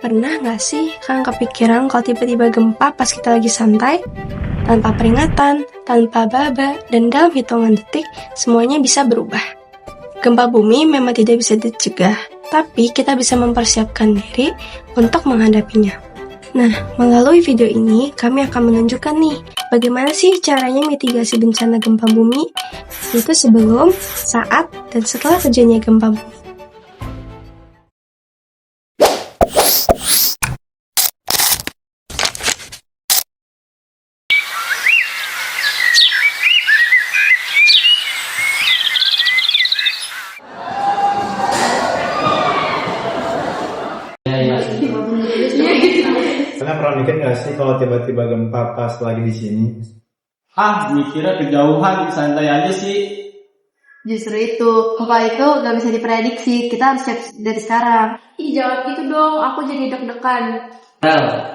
Pernah nggak sih kalian kepikiran kalau tiba-tiba gempa pas kita lagi santai? Tanpa peringatan, tanpa baba, dan dalam hitungan detik, semuanya bisa berubah. Gempa bumi memang tidak bisa dicegah, tapi kita bisa mempersiapkan diri untuk menghadapinya. Nah, melalui video ini, kami akan menunjukkan nih, bagaimana sih caranya mitigasi bencana gempa bumi, itu sebelum, saat, dan setelah terjadinya gempa bumi. Kalian pernah mikir nggak sih kalau tiba-tiba gempa pas lagi di sini? Mikirnya kejauhan, santai aja sih. Justru itu, gempa itu gak bisa diprediksi, kita harus siap dari sekarang. Ih, jangan gitu dong, aku jadi deg-degan.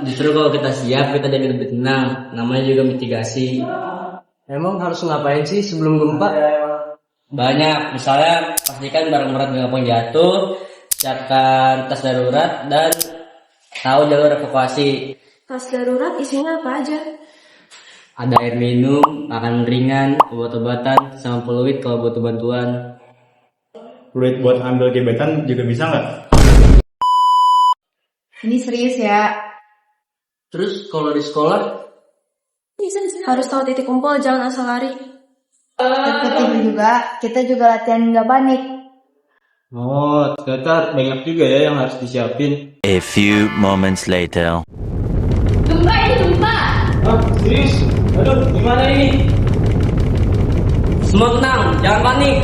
Justru kalau kita siap, kita jadi lebih tenang. Namanya juga mitigasi. Emang harus ngapain sih sebelum gempa? Banyak, misalnya pastikan barang berat gak gampang jatuh, siapkan tas darurat, dan tahu jalur evakuasi. Tas darurat isinya apa aja? Ada air minum, makanan ringan, obat-obatan, sama fluid kalau butuh bantuan. Fluid buat ambil gebetan juga bisa nggak? Ini serius ya. Terus kalau di sekolah, Harus tahu titik kumpul, jangan asal lari. Dan penting juga, kita juga latihan gak panik. Oh, ternyata banyak juga ya yang harus disiapin. A few moments later. Gempa ini gempa. Serius? Aduh, gimana ini? semua tenang, jangan panik.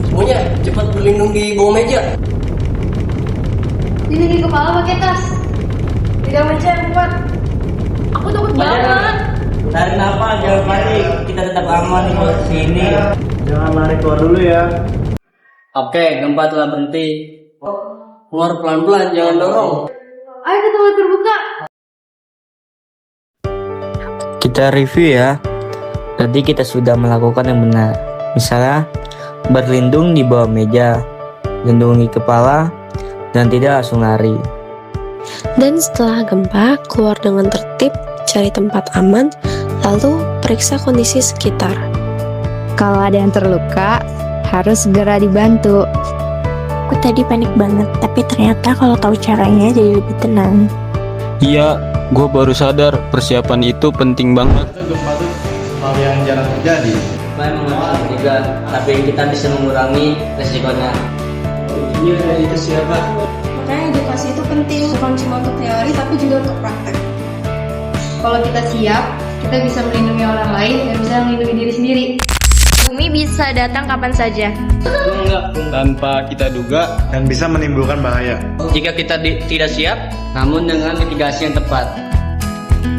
Semuanya cepat berlindung di bawah meja. Lindungi kepala pakai tas. Tidak mencari kuat. Aku takut banget. Tarik nafas, jangan panik. Kita tetap aman di posisi ini. Jangan lari keluar dulu ya. Oke, gempa telah berhenti. Keluar pelan-pelan, jangan dorong. Ayo ke tempat terbuka. Kita review ya. Tadi kita sudah melakukan yang benar. Misalnya, berlindung di bawah meja, lindungi kepala, dan tidak langsung lari. Dan setelah gempa, keluar dengan tertib, cari tempat aman, lalu periksa kondisi sekitar. Kalau ada yang terluka, harus segera dibantu. Aku tadi panik banget, tapi ternyata kalau tahu caranya jadi lebih tenang. Iya, gue baru sadar persiapan itu penting banget. Gempa itu hal yang jarang terjadi. Memang nggak juga, tapi kita bisa mengurangi resikonya. Iya, itu siapa? Makanya edukasi itu penting, bukan cuma untuk teori, tapi juga untuk praktek. Kalau kita siap, kita bisa melindungi orang lain dan bisa melindungi diri sendiri. Bumi bisa datang kapan saja. Tanpa kita duga. Dan bisa menimbulkan bahaya. Jika kita tidak siap, namun dengan mitigasi yang tepat,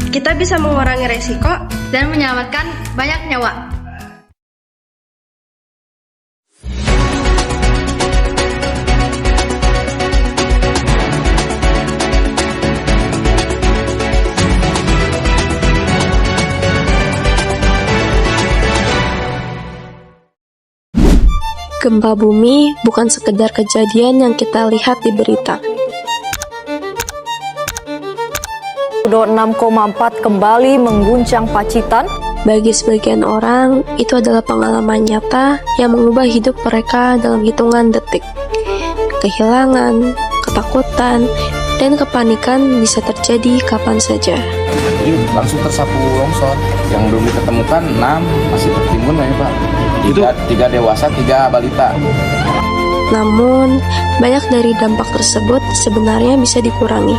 Kita bisa mengurangi resiko. Dan menyelamatkan banyak nyawa. Gempa bumi bukan sekedar kejadian yang kita lihat di berita. 6,4 kembali mengguncang Pacitan. Bagi sebagian orang, itu adalah pengalaman nyata yang mengubah hidup mereka dalam hitungan detik. Kehilangan, ketakutan, dan kepanikan bisa terjadi kapan saja. Jadi langsung tersapu longsor. Yang belum diketemukan 6 masih tertimbun ya Pak. 3 dewasa, 3 balita. Namun, banyak dari dampak tersebut sebenarnya bisa dikurangi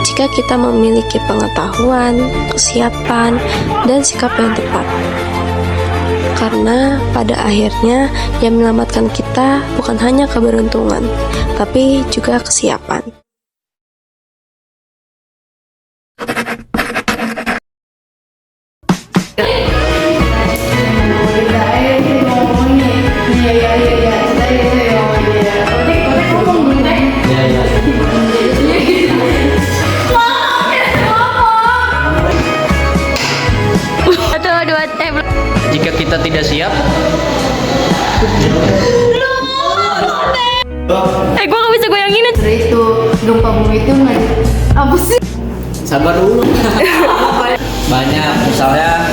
jika kita memiliki pengetahuan, kesiapan, dan sikap yang tepat. Karena pada akhirnya yang menyelamatkan kita bukan hanya keberuntungan, tapi juga kesiapan. jika kita tidak siap, Gue gak bisa goyangin. Itu gempa bumi itu nggak apa sih? Sabar dulu. Banyak, misalnya